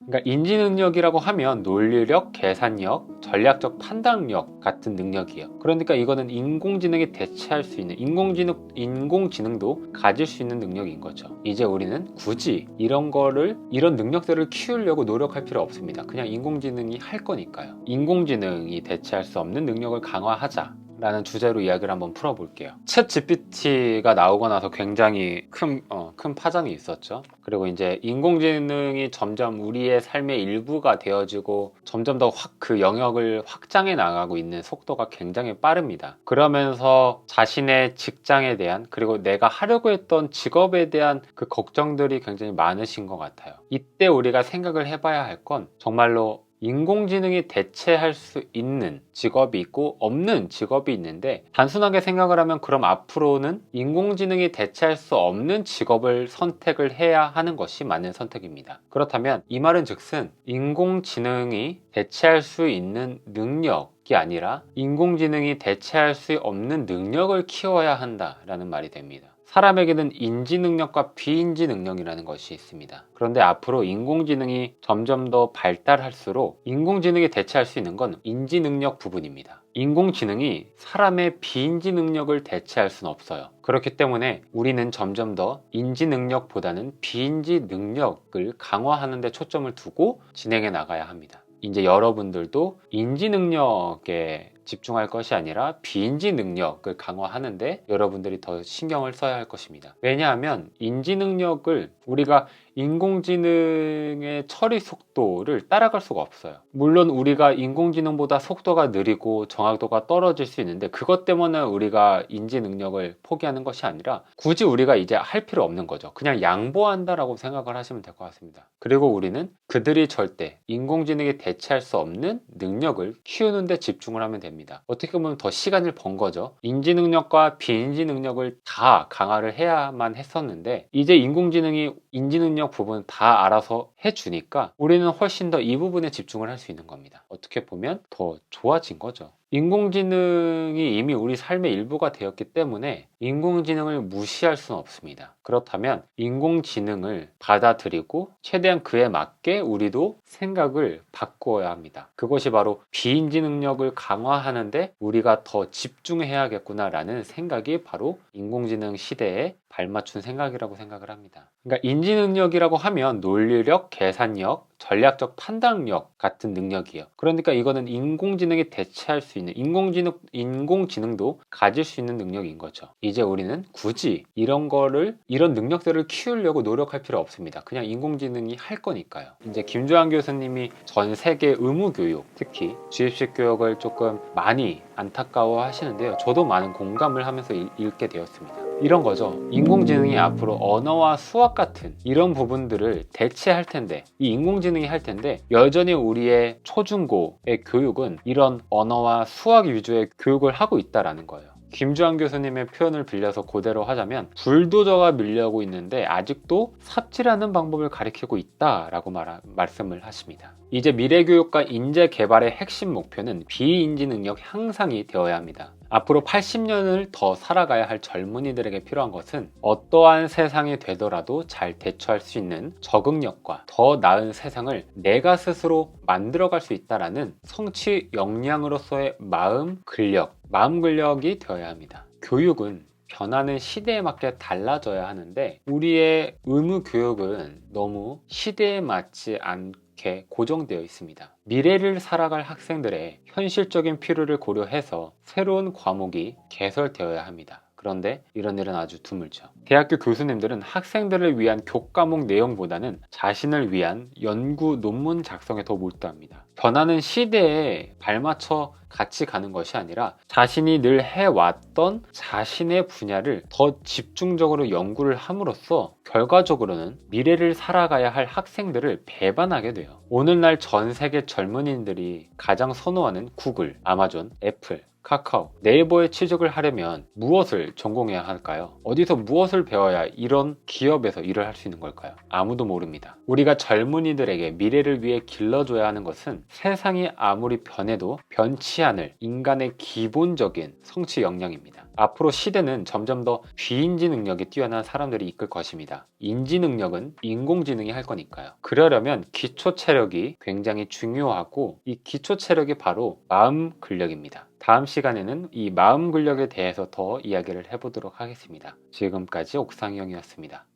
그러니까 인지 능력이라고 하면 논리력, 계산력, 전략적 판단력 같은 능력이에요. 그러니까 이거는 인공지능이 대체할 수 있는, 인공지능도 가질 수 있는 능력인 거죠. 이제 우리는 굳이 이런 능력들을 키우려고 노력할 필요 없습니다. 그냥 인공지능이 할 거니까요. 인공지능이 대체할 수 없는 능력을 강화하자 라는 주제로 이야기를 한번 풀어볼게요. 챗 GPT가 나오고 나서 굉장히 큰 파장이 있었죠. 그리고 이제 인공지능이 점점 우리의 삶의 일부가 되어지고 점점 더 그 영역을 확장해 나가고 있는 속도가 굉장히 빠릅니다. 그러면서 자신의 직장에 대한, 그리고 내가 하려고 했던 직업에 대한 그 걱정들이 굉장히 많으신 것 같아요. 이때 우리가 생각을 해봐야 할 건 정말로 인공지능이 대체할 수 있는 직업이 있고 없는 직업이 있는데, 단순하게 생각을 하면 그럼 앞으로는 인공지능이 대체할 수 없는 직업을 선택을 해야 하는 것이 맞는 선택입니다. 그렇다면 이 말은 즉슨 인공지능이 대체할 수 있는 능력이 아니라 인공지능이 대체할 수 없는 능력을 키워야 한다라는 말이 됩니다. 사람에게는 인지 능력과 비인지 능력이라는 것이 있습니다. 그런데 앞으로 인공지능이 점점 더 발달할수록 인공지능이 대체할 수 있는 건 인지 능력 부분입니다. 인공지능이 사람의 비인지 능력을 대체할 수는 없어요. 그렇기 때문에 우리는 점점 더 인지 능력보다는 비인지 능력을 강화하는 데 초점을 두고 진행해 나가야 합니다. 이제 여러분들도 인지 능력에 집중할 것이 아니라 비인지 능력을 강화하는데 여러분들이 더 신경을 써야 할 것입니다. 왜냐하면 인지 능력을 우리가 인공지능의 처리 속도를 따라갈 수가 없어요. 물론 우리가 인공지능보다 속도가 느리고 정확도가 떨어질 수 있는데, 그것 때문에 우리가 인지 능력을 포기하는 것이 아니라 굳이 우리가 이제 할 필요 없는 거죠. 그냥 양보한다라고 생각을 하시면 될 것 같습니다. 그리고 우리는 그들이 절대 인공지능이 대체할 수 없는 능력을 키우는 데 집중을 하면 됩니다. 어떻게 보면 더 시간을 번 거죠. 인지 능력과 비인지 능력을 다 강화를 해야만 했었는데, 이제 인공지능이 인지 능력 부분 다 알아서 해주니까 우리는 훨씬 더 이 부분에 집중을 할 수 있는 겁니다. 어떻게 보면 더 좋아진 거죠. 인공지능이 이미 우리 삶의 일부가 되었기 때문에 인공지능을 무시할 수는 없습니다. 그렇다면 인공지능을 받아들이고 최대한 그에 맞게 우리도 생각을 바꾸어야 합니다. 그것이 바로 비인지 능력을 강화하는데 우리가 더 집중해야겠구나라는 생각이 바로 인공지능 시대에 발맞춘 생각이라고 생각을 합니다. 그러니까 인지 능력이라고 하면 논리력, 계산력, 전략적 판단력 같은 능력이에요. 그러니까 이거는 인공지능이 대체할 수 있는, 인공지능도 가질 수 있는 능력인 거죠. 이제 우리는 굳이 이런 능력들을 키우려고 노력할 필요 없습니다. 그냥 인공지능이 할 거니까요. 이제 김주환 교수님이 전 세계 의무교육, 특히 주입식 교육을 조금 많이 안타까워 하시는데요. 저도 많은 공감을 하면서 읽게 되었습니다. 이런 거죠. 인공지능이 앞으로 언어와 수학 같은 이런 부분들을 대체할 텐데, 이 인공지능이 할 텐데, 여전히 우리의 초중고의 교육은 이런 언어와 수학 위주의 교육을 하고 있다라는 거예요. 김주환 교수님의 표현을 빌려서 그대로 하자면 불도저가 밀려오고 있는데 아직도 삽질하는 방법을 가리키고 있다라고 말씀을 하십니다. 이제 미래교육과 인재개발의 핵심 목표는 비인지 능력 향상이 되어야 합니다. 앞으로 80년을 더 살아가야 할 젊은이들에게 필요한 것은 어떠한 세상이 되더라도 잘 대처할 수 있는 적응력과 더 나은 세상을 내가 스스로 만들어갈 수 있다는 성취 역량으로서의 마음 근력이 되어야 합니다. 교육은 변하는 시대에 맞게 달라져야 하는데, 우리의 의무 교육은 너무 시대에 맞지 않게 고정되어 있습니다. 미래를 살아갈 학생들의 현실적인 필요를 고려해서 새로운 과목이 개설되어야 합니다. 그런데 이런 일은 아주 드물죠. 대학교 교수님들은 학생들을 위한 교과목 내용보다는 자신을 위한 연구 논문 작성에 더 몰두합니다. 변하는 시대에 발맞춰 같이 가는 것이 아니라 자신이 늘 해왔던 자신의 분야를 더 집중적으로 연구를 함으로써 결과적으로는 미래를 살아가야 할 학생들을 배반하게 돼요. 오늘날 전 세계 젊은이들이 가장 선호하는 구글, 아마존, 애플, 카카오, 네이버에 취직을 하려면 무엇을 전공해야 할까요? 어디서 무엇을 배워야 이런 기업에서 일을 할 수 있는 걸까요? 아무도 모릅니다. 우리가 젊은이들에게 미래를 위해 길러줘야 하는 것은 세상이 아무리 변해도 변치 않을 인간의 기본적인 성취 역량입니다. 앞으로 시대는 점점 더 비인지 능력이 뛰어난 사람들이 이끌 것입니다. 인지 능력은 인공지능이 할 거니까요. 그러려면 기초 체력이 굉장히 중요하고, 이 기초 체력이 바로 마음 근력입니다. 다음 시간에는 이 마음 근력에 대해서 더 이야기를 해보도록 하겠습니다. 지금까지 옥상형이었습니다.